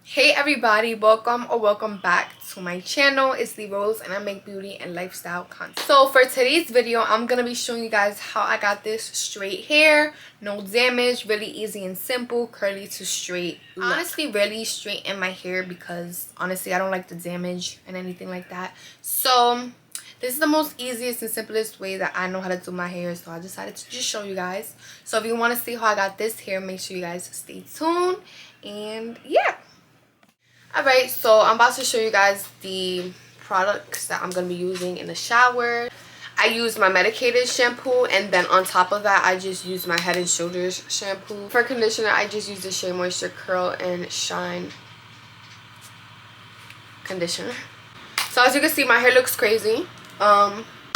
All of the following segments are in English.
Hey everybody, welcome or welcome back to my channel. It's Lee Rose and I make beauty and lifestyle content. So for today's video, I'm gonna be showing you guys how I got this straight hair, no damage, really easy and simple, curly to straight look. Honestly, really straighten my hair because honestly I don't like the damage and anything like that. So this is the most easiest and simplest way that I know how to do my hair, so I decided to just show you guys. So if you want to see how I got this hair, make sure you guys stay tuned. And yeah, alright, so I'm about to show you guys the products that I'm going to be using in the shower. I use my medicated shampoo, and then on top of that I just use my Head and Shoulders shampoo. For conditioner, I just use the Shea Moisture Curl and Shine conditioner. So as you can see, my hair looks crazy.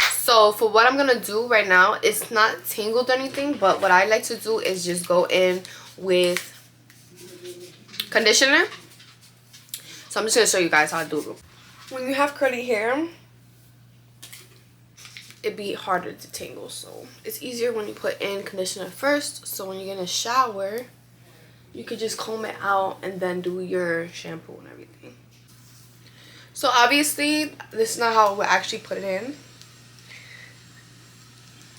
So for what I'm gonna do right now, it's not tangled or anything, but what I like to do is just go in with conditioner. So I'm just gonna show you guys how I do it. When you have curly hair, it'd be harder to tangle, so it's easier when you put in conditioner first. So when you're gonna shower, you could just comb it out and then do your shampoo and everything. So obviously this is not how we actually put it in.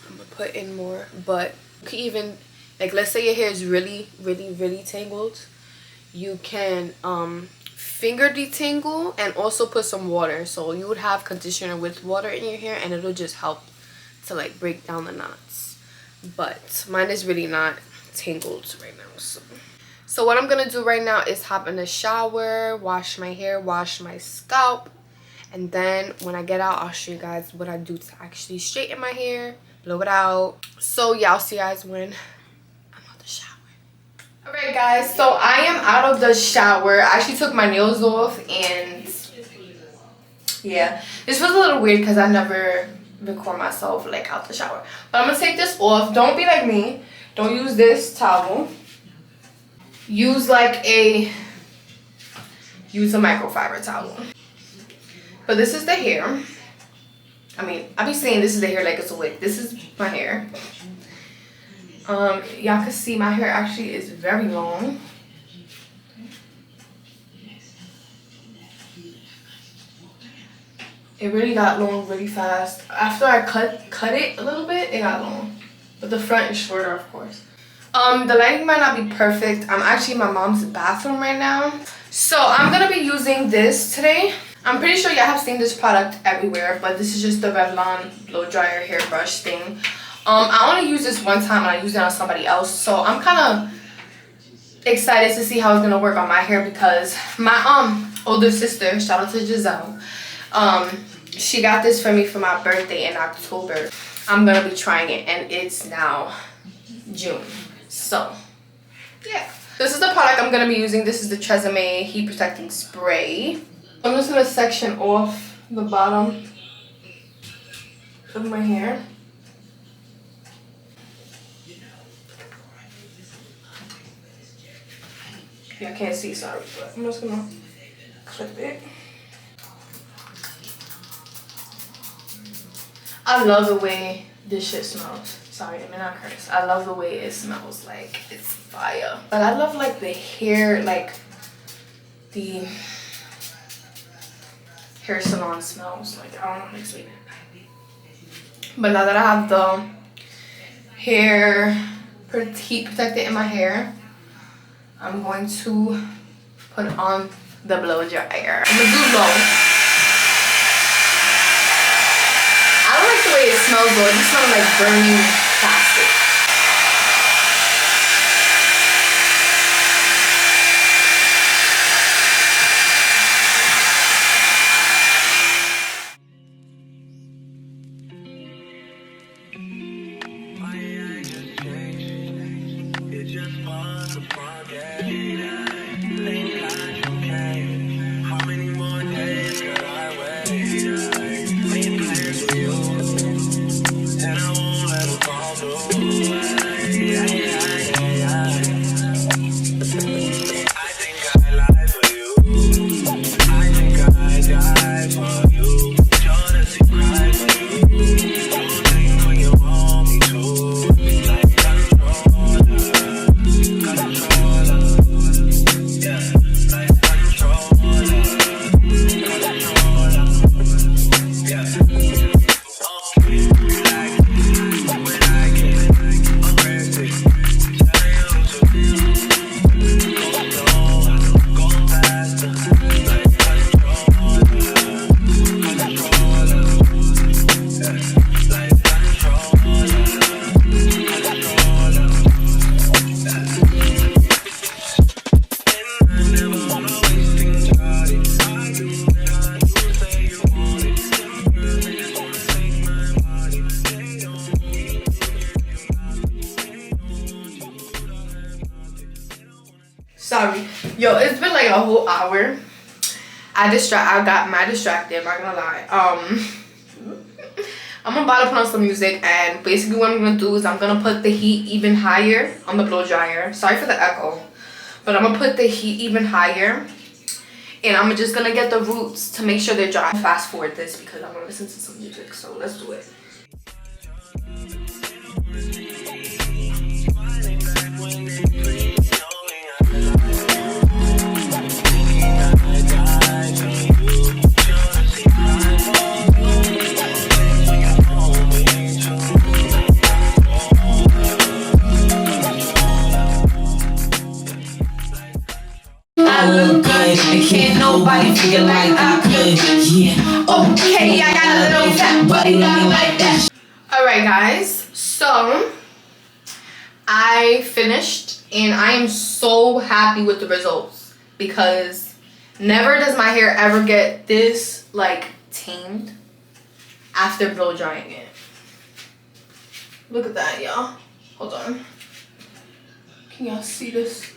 I'm gonna put in more, but you can even, like, let's say your hair is really tangled, you can finger detangle and also put some water. So you would have conditioner with water in your hair and it'll just help to like break down the knots. But mine is really not tangled right now. So what I'm gonna do right now is hop in the shower, wash my hair, wash my scalp, and then when I get out, I'll show you guys what I do to actually straighten my hair, blow it out. So yeah, I'll see you guys when I'm out the shower. Alright guys, so I am out of the shower. I actually took my nails off, and yeah, this was a little weird because I never record myself like out the shower. But I'm gonna take this off. Don't be like me. Don't use this towel. Use a microfiber towel. But this is the hair. I mean, I be saying this is the hair like it's a wig. This is my hair. Y'all can see my hair actually is very long. It really got long really fast. After I cut it a little bit, it got long. But the front is shorter, of course. The lighting might not be perfect. I'm actually in my mom's bathroom right now. So I'm gonna be using this today. I'm pretty sure y'all have seen this product everywhere, but this is just the Revlon blow dryer hairbrush thing. I only used this one time and I used it on somebody else, so I'm kind of excited to see how it's gonna work on my hair because my older sister, shout out to Giselle, she got this for me for my birthday in October. I'm gonna be trying it, and it's now June. So yeah, this is the product I'm gonna be using. This is the Tresemme Heat Protecting Spray. I'm just gonna section off the bottom of my hair. Yeah, I can't see, sorry, but I'm just gonna clip it. I love the way this shit smells. Sorry, I mean not curse. I love the way it smells. Like, it's fire. But I love like the hair, like the hair salon smells. Like, I don't know how to explain it. But now that I have the hair heat protected in my hair, I'm going to put on the blow dryer. I'm gonna do low. I don't like the way it smells though. It just smells like burning plastic. whole hour. I got mad distracted, I'm not gonna lie. I'm about to put on some music, and basically what I'm gonna do is I'm gonna put the heat even higher on the blow dryer. Sorry for the echo, but I'm gonna put the heat even higher, and I'm just gonna get the roots to make sure they're dry. Fast forward this because I'm gonna listen to some music, so let's do it. I look good, and can't nobody feel like I could. Yeah, okay, I got a little fat body, not like that. Alright guys, so I finished, and I am so happy with the results because never does my hair ever get this like tamed after blow drying it. Look at that, y'all. Hold on. Can y'all see this?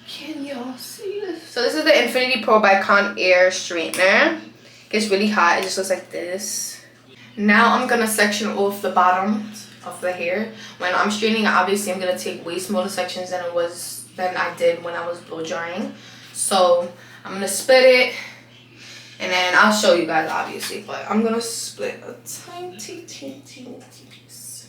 Can y'all see this? So this is the Infinity Pro by Conair straightener. It gets really hot. It just looks like this. Now I'm gonna section off the bottoms of the hair. When I'm straightening, obviously I'm gonna take way smaller sections than I did when I was blow drying. So I'm gonna split it, and then I'll show you guys obviously. But I'm gonna split a tiny piece.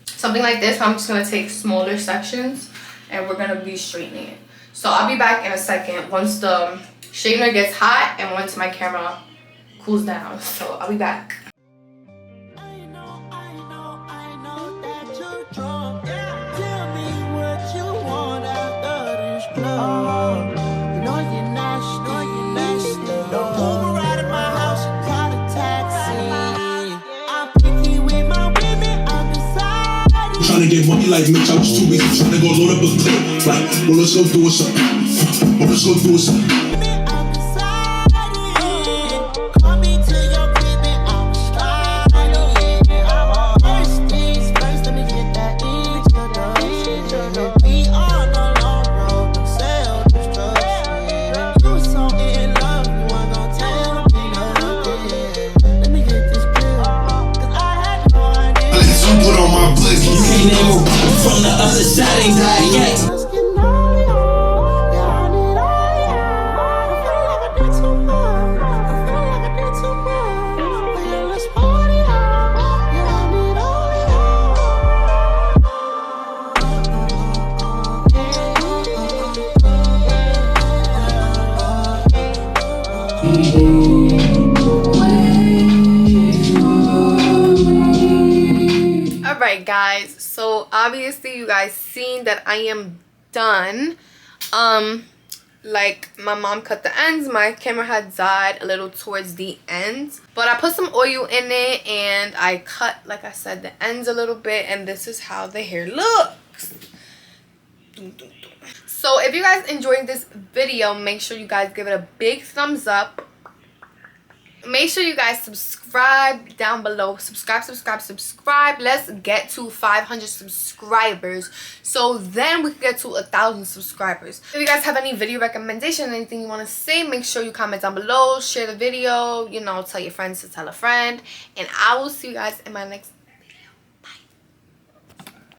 Something like this. I'm just gonna take smaller sections, and we're gonna be straightening it. So I'll be back in a second once the straightener gets hot and once my camera cools down. So I'll be back. Trying to get money like Mitch, I was too busy trying to go load up a clip. Like, well, let's go do it something. Well, let's go do it something. From the other side, ain't died yet. Alright guys, so obviously you guys seen that I am done. Like my mom cut the ends. My camera had died a little towards the end, but I put some oil in it and I cut, like I said, the ends a little bit, and this is how the hair looks. So if you guys enjoyed this video, make sure you guys give it a big thumbs up. Make sure you guys subscribe down below. Subscribe. Let's get to 500 subscribers, so then we can get to 1,000 subscribers. If you guys have any video recommendation, anything you want to say, make sure you comment down below. Share the video, you know, tell your friends to tell a friend, and I will see you guys in my next